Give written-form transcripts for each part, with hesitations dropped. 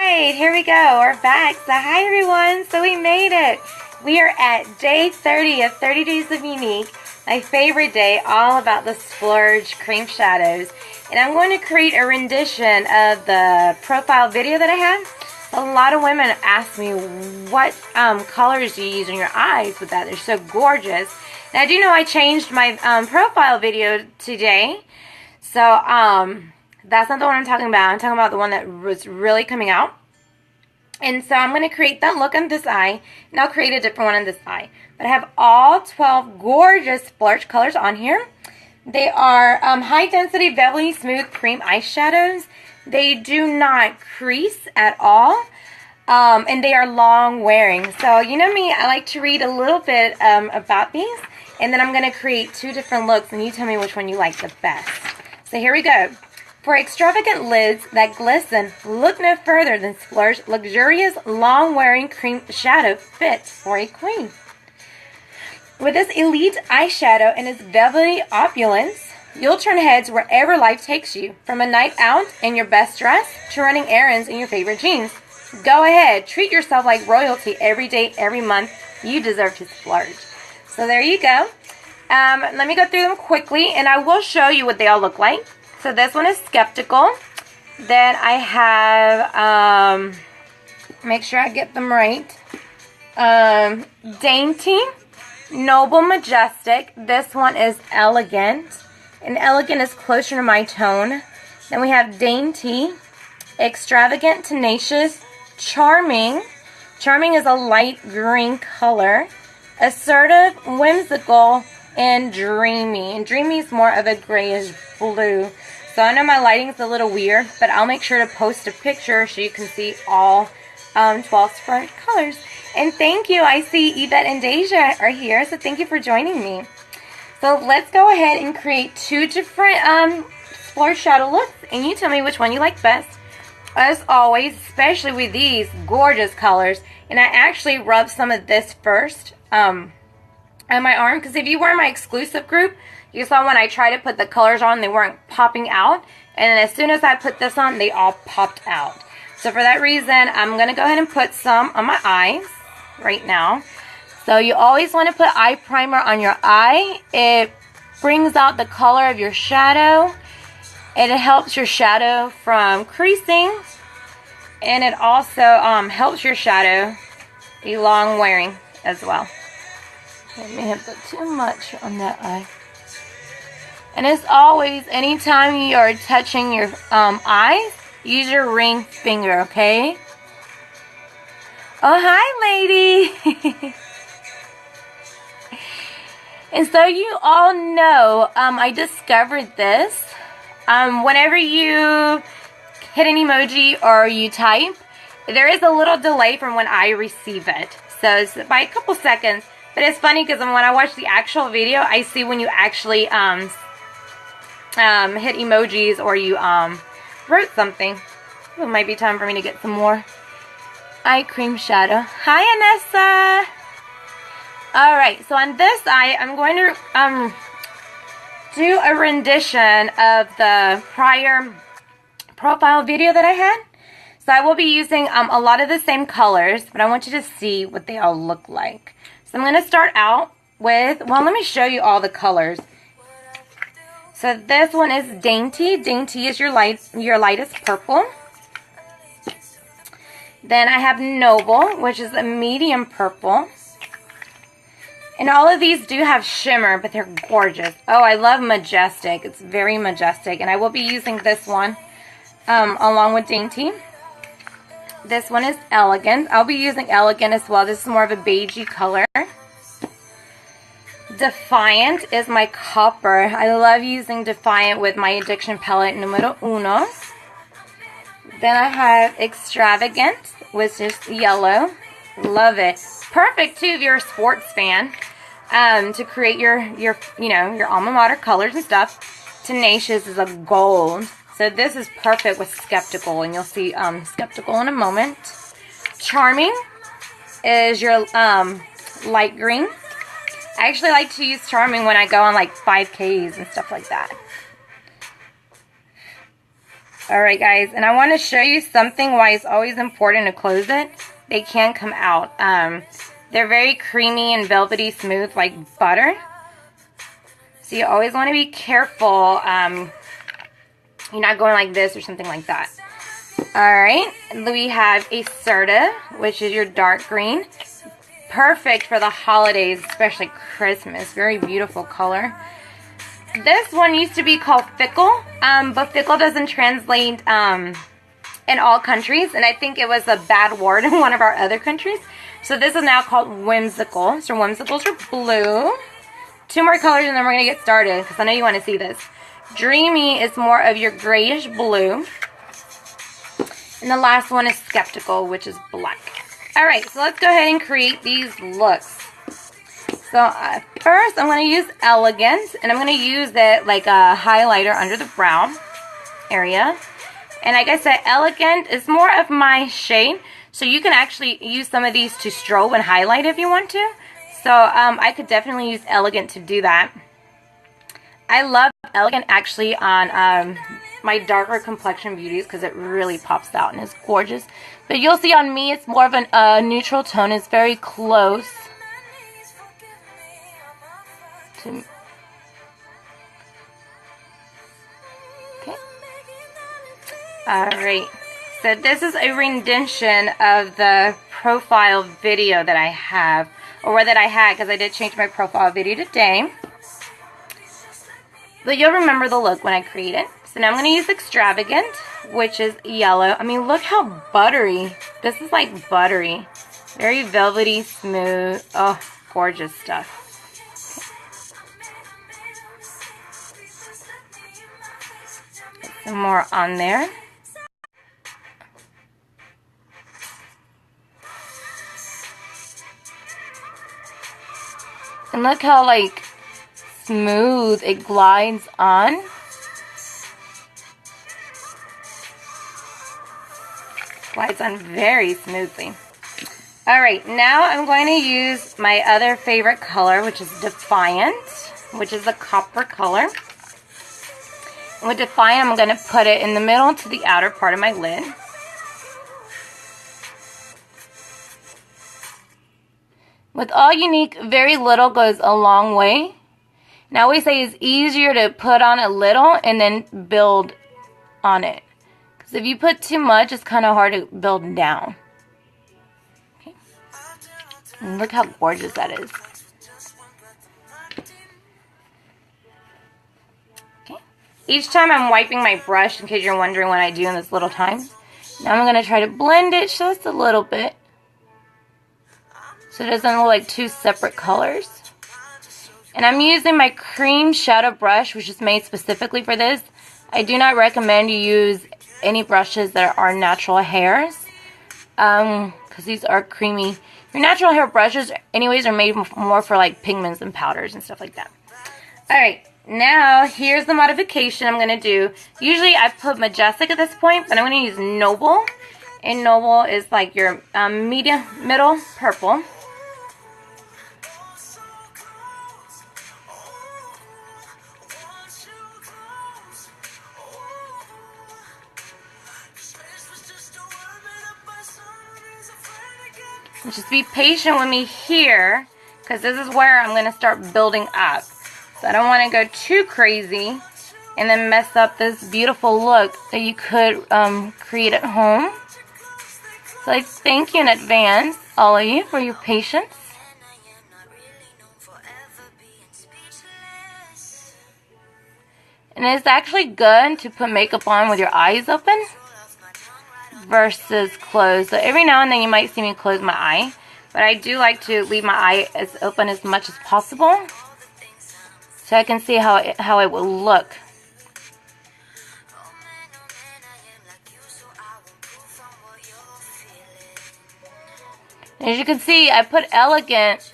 Alright, here we go. We're back. So hi everyone. So we made it. We are at day 30 of 30 Days of Unique. My favorite day, all about the Splurge Cream Shadows. And I'm going to create a rendition of the profile video that I had. A lot of women ask me what colors do you use on your eyes with that. They're so gorgeous. And I do know I changed my profile video today. So that's not the one I'm talking about. I'm talking about the one that was really coming out. And so I'm going to create that look on this eye, and I'll create a different one on this eye. But I have all 12 gorgeous Splurge colors on here. They are high density, velvety, smooth cream eyeshadows. They do not crease at all, and they are long wearing. So you know me, I like to read a little bit about these, and then I'm going to create two different looks, and you tell me which one you like the best. So here we go. For extravagant lids that glisten, look no further than Splurge luxurious, long-wearing cream shadow fit for a queen. With this elite eyeshadow and its velvety opulence, you'll turn heads wherever life takes you, from a night out in your best dress to running errands in your favorite jeans. Go ahead, treat yourself like royalty every day, every month. You deserve to splurge. So there you go. Let me go through them quickly, and I will show you what they all look like. So this one is Skeptical. Then I have, make sure I get them right, Dainty, Noble, Majestic. This one is Elegant. And Elegant is closer to my tone. Then we have Dainty, Extravagant, Tenacious, Charming. Charming is a light green color. Assertive, Whimsical, and Dreamy. And Dreamy is more of a grayish blue. So I know my lighting's a little weird, but I'll make sure to post a picture so you can see all 12 Splurge colors. And thank you. I see Yvette and Deja are here, so thank you for joining me. So let's go ahead and create two different Splurge shadow looks, and you tell me which one you like best. As always, especially with these gorgeous colors, and I actually rubbed some of this first on my arm, because if you were in my exclusive group, you saw when I tried to put the colors on, they weren't popping out. And then as soon as I put this on, they all popped out. So for that reason, I'm going to go ahead and put some on my eyes right now. So you always want to put eye primer on your eye. It brings out the color of your shadow. And it helps your shadow from creasing. And it also helps your shadow be long wearing as well. I may have put too much on that eye. And as always, anytime you are touching your eyes, use your ring finger, okay? Oh, hi, lady. And so you all know, I discovered this. Whenever you hit an emoji or you type, there is a little delay from when I receive it. So it's by a couple seconds. But it's funny because when I watch the actual video, I see when you actually hit emojis or you wrote something. It might be time for me to get some more eye cream shadow. Hi, Anessa. Alright, so on this eye, I'm going to do a rendition of the prior profile video that I had. So I will be using a lot of the same colors, but I want you to see what they all look like. So I'm going to start out with, well, let me show you all the colors. So this one is Dainty. Dainty is your lightest purple. Then I have Noble, which is a medium purple. And all of these do have shimmer, but they're gorgeous. Oh, I love Majestic. It's very majestic. And I will be using this one along with Dainty. This one is Elegant. I'll be using Elegant as well. This is more of a beigey color. Defiant is my copper. I love using Defiant with my Addiction palette numero uno. Then I have Extravagant, which is yellow. Love it. Perfect too if you're a sports fan, to create your alma mater colors and stuff. Tenacious is a gold. So this is perfect with Skeptical, and you'll see Skeptical in a moment. Charming is your light green. I actually like to use Charming when I go on like 5Ks and stuff like that. Alright guys, and I want to show you something why it's always important to close it. They can come out. They're very creamy and velvety smooth like butter. So you always want to be careful. You're not going like this or something like that. Alright, we have Assertive, which is your dark green. Perfect for the holidays, especially Christmas. Very beautiful color. This one used to be called Fickle, but Fickle doesn't translate in all countries, and I think it was a bad word in one of our other countries. So this is now called Whimsical. So Whimsicals are blue. 2 more colors and then we're going to get started, because I know you want to see this. Dreamy is more of your grayish blue. And the last one is Skeptical, which is black. Alright, so let's go ahead and create these looks. So first I'm going to use Elegant, and I'm going to use it like a highlighter under the brow area. And like I said, Elegant is more of my shade, so you can actually use some of these to strobe and highlight if you want to. So I could definitely use Elegant to do that. I love Elegant actually on my darker complexion beauties because it really pops out and is gorgeous. But you'll see on me it's more of a neutral tone. It's very close to... Okay. Alright. So this is a rendition of the profile video that I have. Or that I had, because I did change my profile video today. But you'll remember the look when I create it. So now I'm going to use Extravagant, which is yellow. I mean, look how buttery. This is like buttery. Very velvety, smooth. Oh, gorgeous stuff. Get some more on there. And look how like smooth it glides on. Glides on very smoothly. Alright, now I'm going to use my other favorite color, which is Defiant, which is a copper color. And with Defiant, I'm going to put it in the middle to the outer part of my lid. With All Unique, very little goes a long way. And I always say it's easier to put on a little and then build on it. Because if you put too much, it's kind of hard to build down. Okay. And look how gorgeous that is. Okay. Each time I'm wiping my brush, in case you're wondering what I do in this little time. Now I'm going to try to blend it just a little bit. So it doesn't look like 2 separate colors. And I'm using my cream shadow brush, which is made specifically for this. I do not recommend you use any brushes that are natural hairs. Because these are creamy. Your natural hair brushes anyways are made more for like pigments and powders and stuff like that. Alright, now here's the modification I'm going to do. Usually I put Majestic at this point, but I'm going to use Noble. And Noble is like your middle purple. Just be patient with me here, because this is where I'm going to start building up. So I don't want to go too crazy and then mess up this beautiful look that you could create at home. So I thank you in advance, all of you, for your patience. And it's actually good to put makeup on with your eyes open versus closed. So every now and then you might see me close my eye, but I do like to leave my eye as open as much as possible so I can see how it will look. As you can see, I put Elegant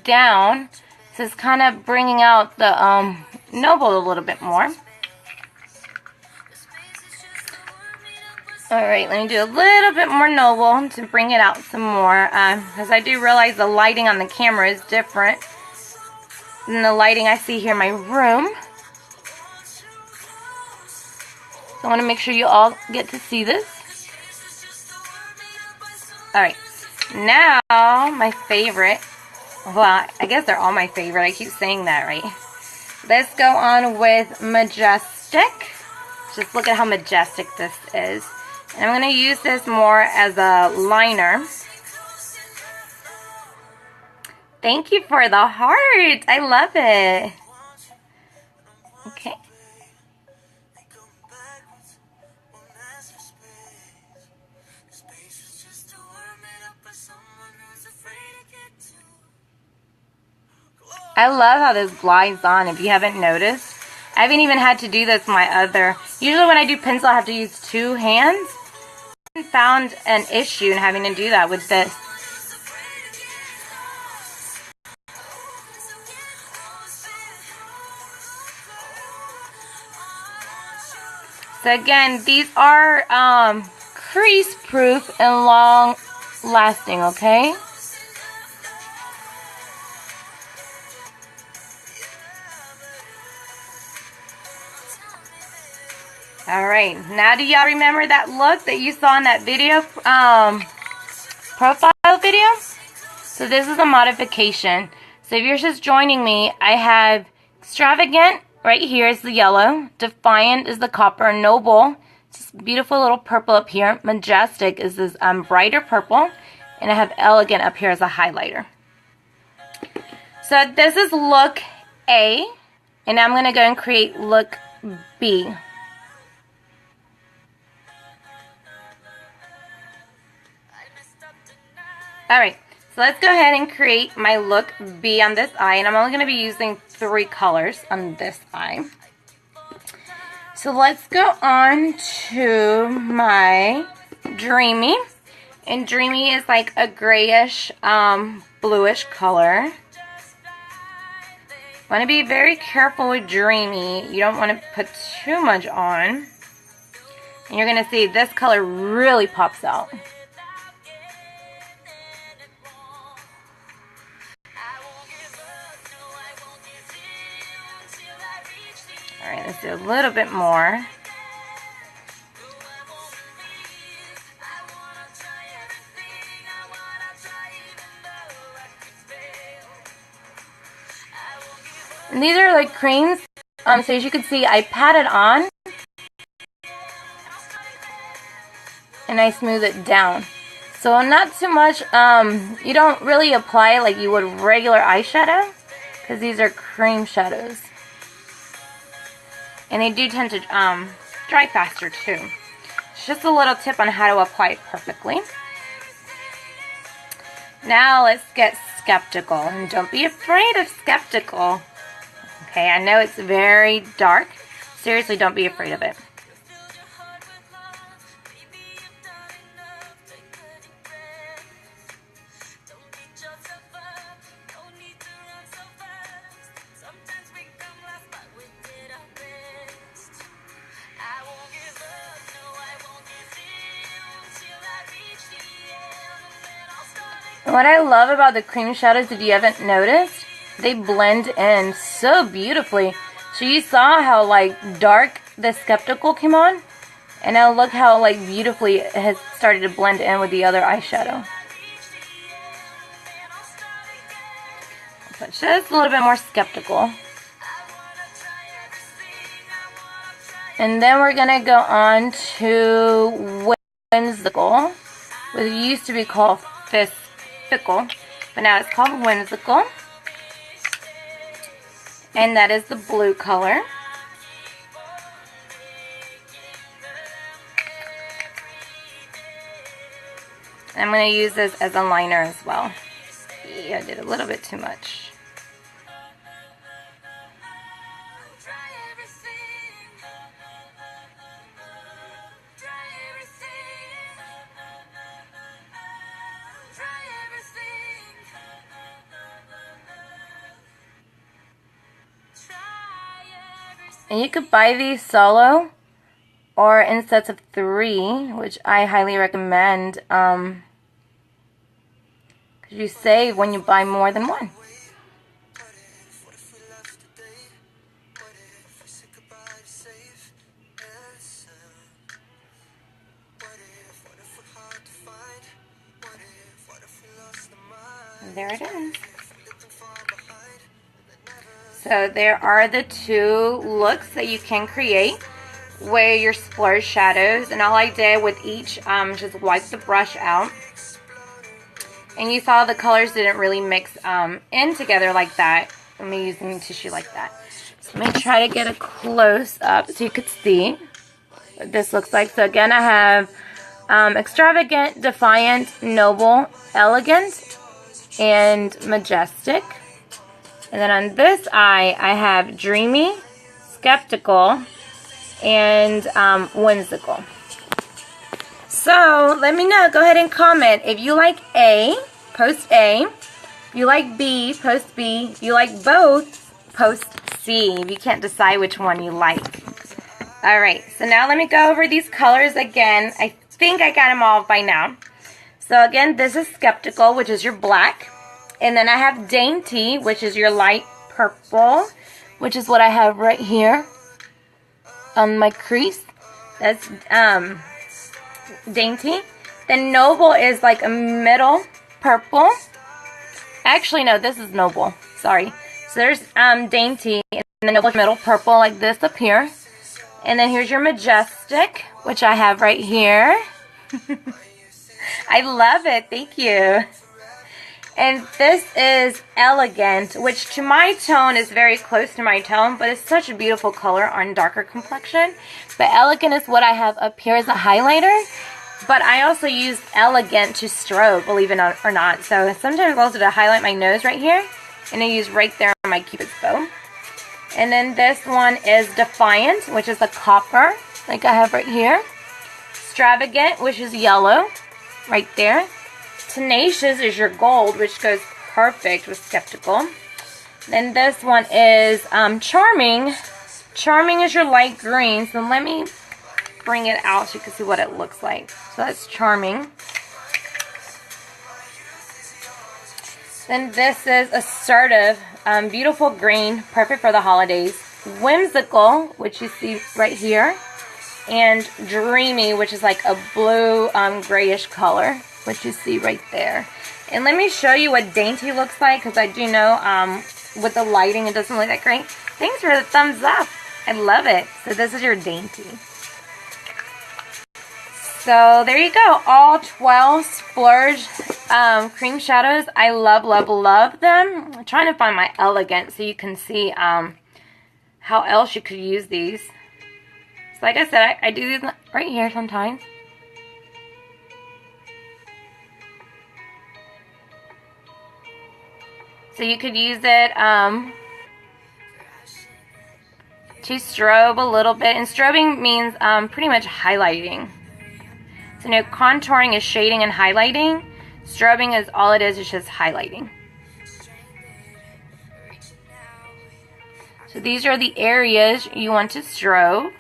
down, so it's kind of bringing out the Noble a little bit more. Alright, let me do a little bit more Noble to bring it out some more, because I do realize the lighting on the camera is different than the lighting I see here in my room. So So I want to make sure you all get to see this. Alright, now my favorite, well, I guess they're all my favorite, I keep saying that, right? Let's go on with Majestic. Just look at how majestic this is. And I'm going to use this more as a liner. Thank you for the heart. I love it. Okay. I love how this glides on, if you haven't noticed. I haven't even had to do this with my other. Usually when I do pencil, I have to use 2 hands. I haven't found an issue in having to do that with this. So again, these are crease proof and long lasting, okay? Alright, now do y'all remember that look that you saw in that video, profile video? So this is a modification. So if you're just joining me, I have Extravagant, right here is the yellow, Defiant is the copper, Noble, just beautiful little purple up here, Majestic is this brighter purple, and I have Elegant up here as a highlighter. So this is look A, and I'm going to go and create look B. Alright, so let's go ahead and create my look B on this eye, and I'm only going to be using 3 colors on this eye. So let's go on to my Dreamy, and Dreamy is like a grayish, bluish color. Want to be very careful with Dreamy. You don't want to put too much on, and you're going to see this color really pops out. Alright, let's do a little bit more. And these are like creams. So as you can see, I pat it on and I smooth it down. So not too much. You don't really apply like you would regular eyeshadow, because these are cream shadows. And they do tend to dry faster too. It's just a little tip on how to apply it perfectly. Now let's get skeptical. And don't be afraid of skeptical. Okay, I know it's very dark. Seriously, don't be afraid of it. What I love about the cream shadows, if you haven't noticed, they blend in so beautifully. So you saw how like dark the Skeptical came on, and now look how like beautifully it has started to blend in with the other eyeshadow. But just a little bit more Skeptical. And then we're gonna go on to Whimsical, which used to be called Fickle, but now it's called Whimsical, and that is the blue color. I'm going to use this as a liner as well. Yeah, I did a little bit too much. And you could buy these solo or in sets of 3, which I highly recommend, because you save when you buy more than one. And there it is. So there are the two looks that you can create with your splurge shadows. And all I did with each, just wipe the brush out. And you saw the colors didn't really mix in together like that. Let me using tissue like that. So let me try to get a close up so you could see what this looks like. So again, I have extravagant, defiant, noble, elegant, and majestic. And then on this eye, I have dreamy, skeptical, and whimsical. So let me know. Go ahead and comment. If you like A, post A. If you like B, post B. If you like both, post C. If you can't decide which one you like. Alright, so now let me go over these colors again. I think I got them all by now. So again, this is skeptical, which is your black. And then I have dainty, which is your light purple, which is what I have right here on my crease. That's dainty. Then noble is like a middle purple. Actually, no, this is noble. Sorry. So there's dainty and the noble middle purple like this up here. And then here's your majestic, which I have right here. I love it. Thank you. And this is elegant, which to my tone is very close to my tone, but it's such a beautiful color on darker complexion. But elegant is what I have up here as a highlighter. But I also use elegant to strobe, believe it or not. So sometimes also to highlight my nose right here, and I use right there on my Cupid's bow. And then this one is defiant, which is a copper, like I have right here. Extravagant, which is yellow, right there. Tenacious is your gold, which goes perfect with skeptical. Then this one is charming. Charming is your light green. So let me bring it out so you can see what it looks like. So that's charming. Then this is assertive, beautiful green, perfect for the holidays. Whimsical, which you see right here. And dreamy, which is like a blue grayish color, which you see right there. And let me show you what dainty looks like, because I do know with the lighting it doesn't look that great. Thanks for the thumbs up. I love it. So this is your dainty. So there you go. All 12 Splurge cream shadows. I love, love, love them. I'm trying to find my elegant so you can see how else you could use these. So like I said, I do these right here sometimes. So you could use it to strobe a little bit. And strobing means pretty much highlighting. So no, contouring is shading and highlighting. Strobing is all it is just highlighting. So these are the areas you want to strobe.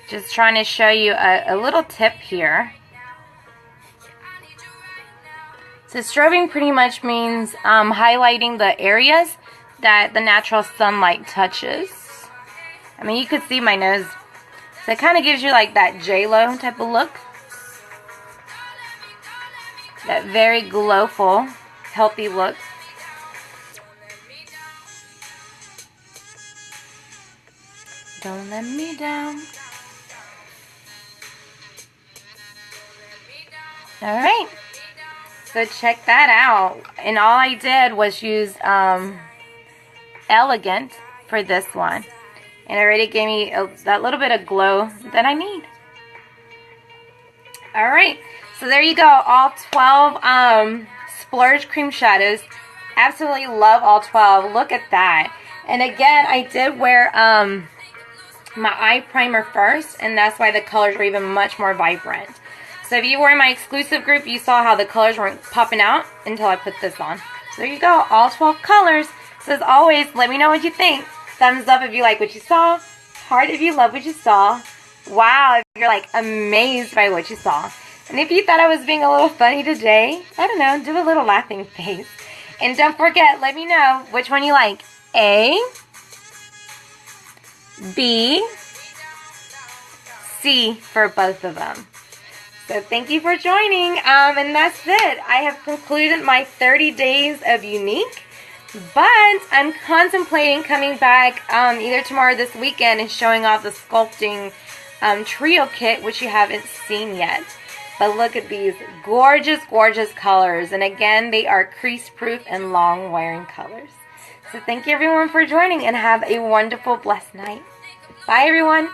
Just trying to show you a little tip here. So strobing pretty much means highlighting the areas that the natural sunlight touches. I mean, you could see my nose. So it kind of gives you like that J-Lo type of look. That very glowful, healthy look. Don't let me down. Alright. So check that out. And all I did was use Elegant for this one. And it already gave me that little bit of glow that I need. Alright, so there you go. All 12 Splurge Cream Shadows. Absolutely love all 12. Look at that. And again, I did wear my eye primer first. And that's why the colors were even much more vibrant. So if you were in my exclusive group, you saw how the colors weren't popping out until I put this on. So there you go. All 12 colors. So as always, let me know what you think. Thumbs up if you like what you saw. Heart if you love what you saw. Wow if you're like amazed by what you saw. And if you thought I was being a little funny today, I don't know, do a little laughing face. And don't forget, let me know which one you like. A, B, C for both of them. So thank you for joining, and that's it. I have concluded my 30 days of Unique, but I'm contemplating coming back either tomorrow or this weekend and showing off the sculpting trio kit, which you haven't seen yet. But look at these gorgeous, gorgeous colors, and again, they are crease-proof and long-wearing colors. So thank you everyone for joining, and have a wonderful, blessed night. Bye everyone.